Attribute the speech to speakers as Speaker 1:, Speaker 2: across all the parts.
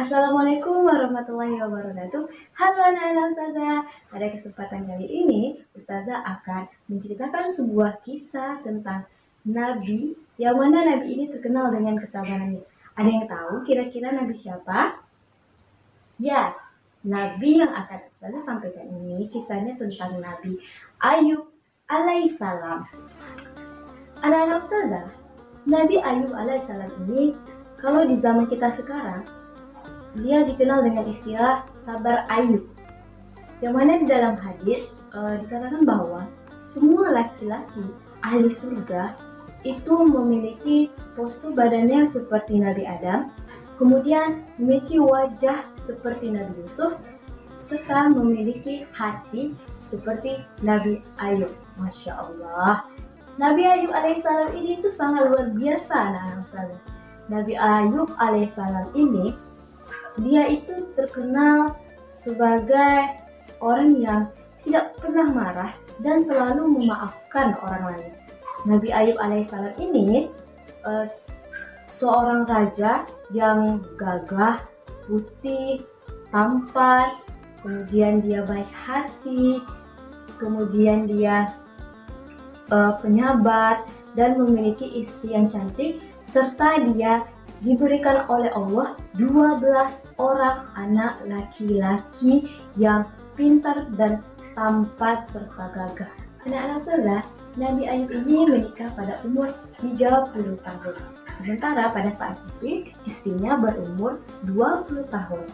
Speaker 1: Assalamualaikum warahmatullahi wabarakatuh. Halo anak-anak Ustazah. Pada kesempatan kali ini, Ustazah akan menceritakan sebuah kisah tentang Nabi, yang mana Nabi ini terkenal dengan kesabarannya. Ada yang tahu kira-kira Nabi siapa? Ya, Nabi yang akan Ustazah sampaikan ini kisahnya tentang Nabi Ayub alaihissalam. Anak-anak Ustazah, Nabi Ayub alaihissalam ini kalau di zaman kita sekarang, dia dikenal dengan istilah sabar Ayub, yang mana di dalam hadis dikatakan bahwa semua laki-laki ahli surga itu memiliki postur badannya seperti Nabi Adam, kemudian memiliki wajah seperti Nabi Yusuf, serta memiliki hati seperti Nabi Ayub. Masya Allah, Nabi Ayub alaihissalam ini itu sangat luar biasa anak-anak saya. Nabi Ayub alaihissalam ini dia itu terkenal sebagai orang yang tidak pernah marah dan selalu memaafkan orang lain. Nabi Ayub alaihissalam ini seorang raja yang gagah, putih, tampan, kemudian dia baik hati, kemudian dia penyabar dan memiliki istri yang cantik, serta dia diberikan oleh Allah 12 orang anak laki-laki yang pintar dan tampan serta gagah. Anak-anak saudara, Nabi Ayub ini menikah pada umur 30 tahun. Sementara pada saat itu istrinya berumur 20 tahun.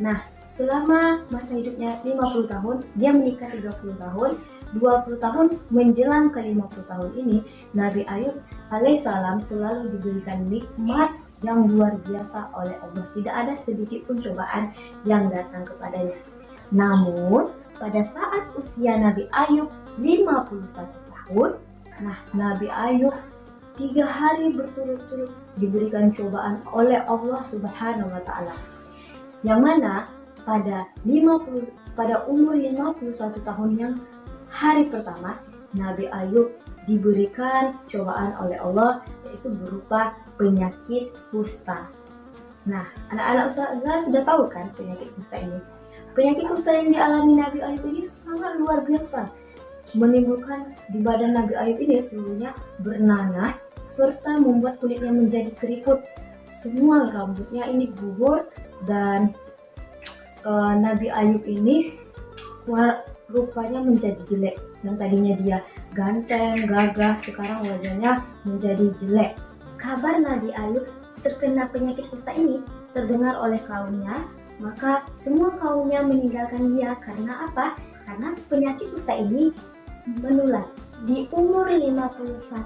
Speaker 1: Nah, selama masa hidupnya 50 tahun, dia menikah 30 tahun, 20 tahun menjelang ke 50 tahun ini, Nabi Ayub alaihissalam selalu diberikan nikmat yang luar biasa oleh Allah. Tidak ada sedikit pun cobaan yang datang kepadanya. Namun, pada saat usia Nabi Ayub 51 tahun, Nabi Ayub 3 hari berturut-turut diberikan cobaan oleh Allah Subhanahu wa Ta'ala. Yang mana pada umur 51 tahun yang hari pertama, Nabi Ayub diberikan cobaan oleh Allah, yaitu berupa penyakit kusta. Nah, anak-anak Ustazah sudah tahu kan penyakit kusta ini? Penyakit kusta yang dialami Nabi Ayub ini sangat luar biasa, menimbulkan di badan Nabi Ayub ini seluruhnya bernanah, serta membuat kulitnya menjadi keriput. Semua rambutnya ini gugur dan Nabi Ayub ini rupanya menjadi jelek. Yang tadinya dia ganteng, gagah, sekarang wajahnya menjadi jelek. Kabar Nabi Ayub terkena penyakit kusta ini terdengar oleh kaumnya, maka semua kaumnya meninggalkan dia. Karena apa? Karena penyakit kusta ini menular. Di umur 51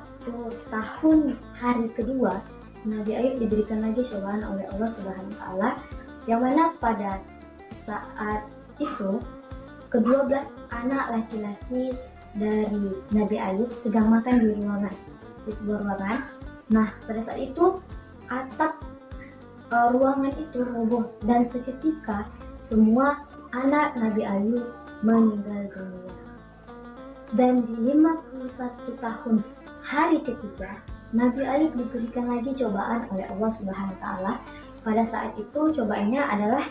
Speaker 1: tahun hari kedua, Nabi Ayub diberikan lagi cobaan oleh Allah Subhanahu wa Ta'ala, yang mana pada saat itu ke-12 anak laki-laki dari Nabi Ayub sedang makan di sebuah ruangan. Nah, pada saat itu atap ruangan itu roboh dan seketika semua anak Nabi Ayub meninggal dunia. Dan di 51 tahun hari ketiga, Nabi Ayub diberikan lagi cobaan oleh Allah Subhanahu wa Ta'ala. Pada saat itu cobaannya adalah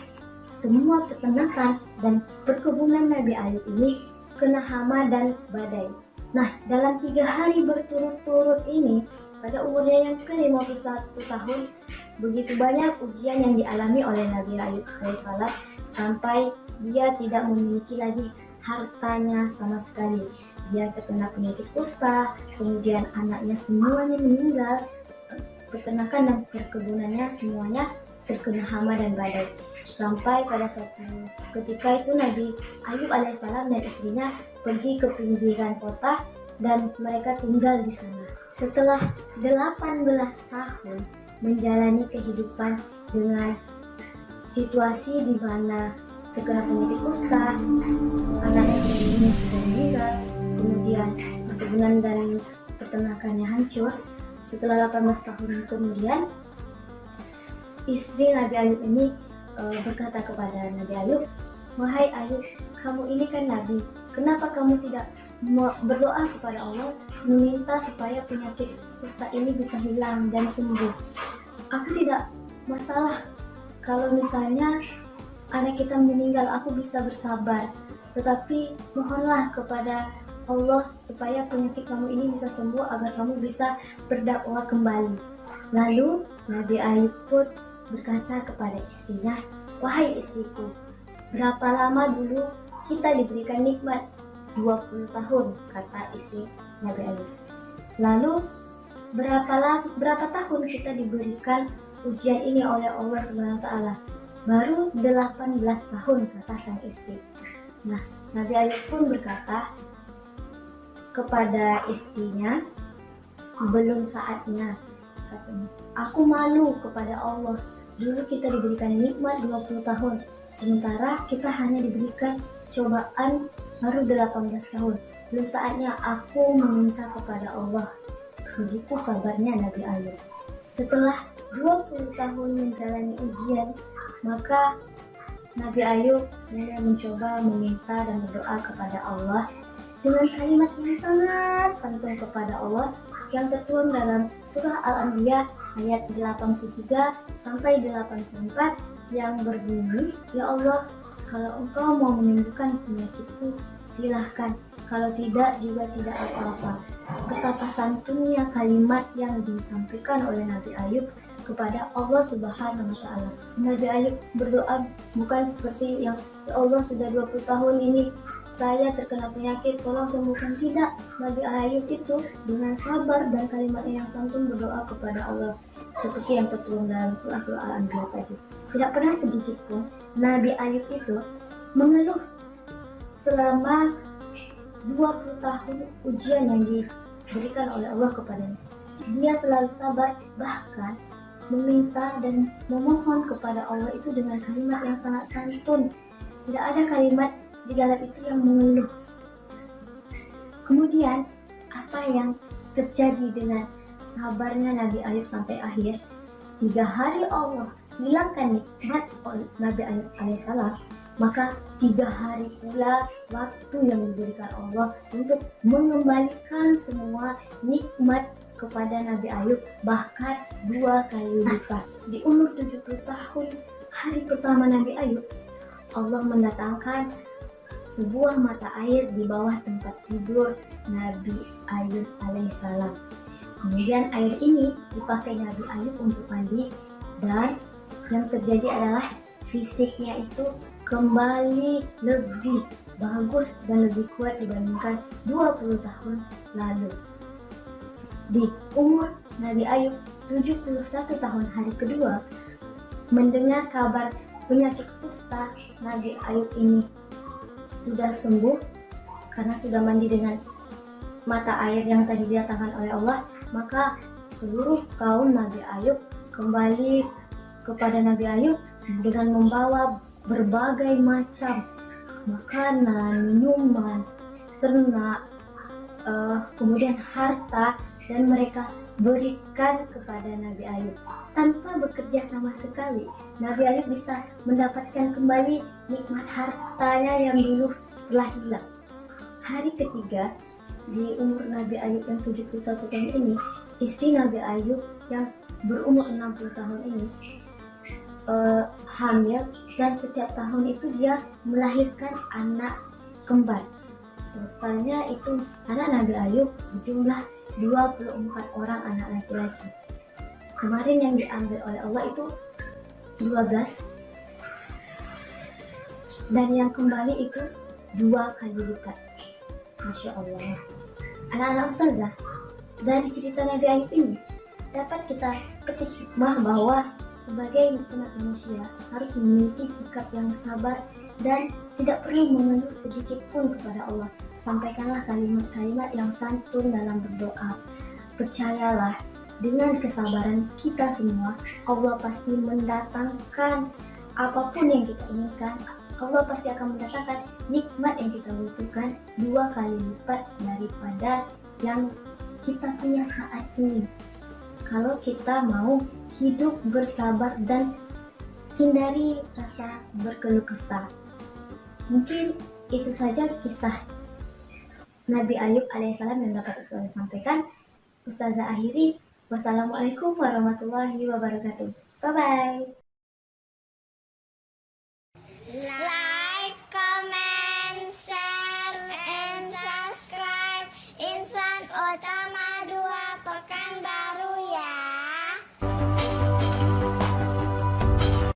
Speaker 1: semua peternakan dan perkebunan Nabi Ayub ini kena hama dan badai. Nah, dalam 3 hari berturut-turut ini, pada umurnya yang ke-51 tahun, begitu banyak ujian yang dialami oleh Nabi Ayub alaihissalam sampai dia tidak memiliki lagi hartanya sama sekali. Dia terkena penyakit kusta, kemudian anaknya semuanya meninggal, peternakan dan perkebunannya semuanya terkena hama dan badai. Sampai pada suatu ketika itu Nabi Ayub alaihissalam dan istrinya pergi ke pinggiran kota dan mereka tinggal di sana. Setelah 18 tahun menjalani kehidupan dengan situasi di mana terkena penyakit kusta, anaknya semuanya sudah meninggal, kemudian perkebunan dan peternakannya hancur. Setelah 18 tahun kemudian, istri Nabi Ayub ini berkata kepada Nabi Ayub, "Wahai Ayub, kamu ini kan Nabi, kenapa kamu tidak berdoa kepada Allah meminta supaya penyakit kusta ini bisa hilang dan sembuh? Aku tidak masalah kalau misalnya anak kita meninggal, aku bisa bersabar, tetapi mohonlah kepada Allah supaya penyakit kamu ini bisa sembuh agar kamu bisa berdakwah kembali. Lalu Nabi Ayub pun berkata kepada istrinya, wahai istriku, berapa lama dulu kita diberikan nikmat? 20 tahun, kata istri Nabi Ayub. Lalu berapa tahun kita diberikan ujian ini oleh Allah Subhanahu wa taala? Baru 18 tahun, kata sang istri. Nah, Nabi Ayub pun berkata kepada istrinya, belum saatnya, katanya. Aku malu kepada Allah. Dulu kita diberikan nikmat 20 tahun, sementara kita hanya diberikan cobaan baru 18 tahun. Belum saatnya aku meminta kepada Allah. Begitu sabarnya Nabi Ayub. Setelah 20 tahun menjalani ujian, maka Nabi Ayub mulai mencoba meminta dan berdoa kepada Allah dengan kalimat yang sangat santun kepada Allah yang tertuang dalam surah Al-Anbiya ayat 83 sampai 84 yang berbunyi, ya Allah, kalau engkau mau menyembuhkan penyakitku, silahkan. Kalau tidak juga tidak apa-apa. Betapa santunnya kalimat yang disampaikan oleh Nabi Ayub kepada Allah Subhanahu wa taala. Nabi Ayub berdoa bukan seperti yang, ya Allah, sudah 20 tahun ini saya terkena penyakit, tolong sembuhkan. Tidak, Nabi Ayub itu dengan sabar dan kalimatnya yang santun berdoa kepada Allah seperti yang tertuang dalam surah Al-Anbiya tadi. Tidak pernah sedikit pun Nabi Ayub itu mengeluh selama 20 tahun ujian yang diberikan oleh Allah kepadanya. Dia selalu sabar, bahkan meminta dan memohon kepada Allah itu dengan kalimat yang sangat santun. Tidak ada kalimat di dalam itu yang mengeluh. Kemudian apa yang terjadi dengan sabarnya Nabi Ayub sampai akhir? 3 hari Allah hilangkan nikmat Nabi Ayub alaihissalam, maka 3 hari pula waktu yang diberikan Allah untuk mengembalikan semua nikmat kepada Nabi Ayub, bahkan 2 kali lipat. Di umur 70 tahun, hari pertama Nabi Ayub, Allah mendatangkan sebuah mata air di bawah tempat tidur Nabi Ayub alaihissalam. Kemudian air ini dipakai Nabi Ayub untuk mandi, dan yang terjadi adalah fisiknya itu kembali lebih bagus dan lebih kuat dibandingkan 20 tahun lalu. Di umur Nabi Ayub 71 tahun, hari kedua, mendengar kabar penyakit kusta Nabi Ayub ini sudah sembuh karena sudah mandi dengan mata air yang tadi didatangkan oleh Allah, maka seluruh kaum Nabi Ayub kembali kepada Nabi Ayub dengan membawa berbagai macam makanan, minuman, ternak, kemudian harta, dan mereka berikan kepada Nabi Ayub. Tanpa bekerja sama sekali, Nabi Ayub bisa mendapatkan kembali nikmat hartanya yang dulu telah hilang. Hari ketiga, di umur Nabi Ayub yang 71 tahun ini, istri Nabi Ayub yang berumur 60 tahun ini hamil, dan setiap tahun itu dia melahirkan anak kembar. Totalnya itu anak Nabi Ayub berjumlah 24 orang anak laki-laki. Kemarin yang diambil oleh Allah itu 12, dan yang kembali itu 2 kali lipat. Masya Allah. Anak-anak ustazah, dari cerita Nabi Ayub ini dapat kita petik hikmah bahwa sebagai umat manusia harus memiliki sikap yang sabar dan tidak perlu mengeluh sedikit pun kepada Allah. Sampaikanlah kalimat-kalimat yang santun dalam berdoa. Percayalah, dengan kesabaran kita semua, Allah pasti mendatangkan apapun yang kita inginkan. Allah pasti akan mendatangkan nikmat yang kita butuhkan 2 kali lipat daripada yang kita punya saat ini. Kalau kita mau hidup bersabar dan hindari rasa berkeluh kesah. Mungkin itu saja kisah Nabi Ayub alaihissalam yang dapat Ustazah sampaikan. Ustazah akhiri. Wassalamualaikum warahmatullahi wabarakatuh. Bye bye.
Speaker 2: like.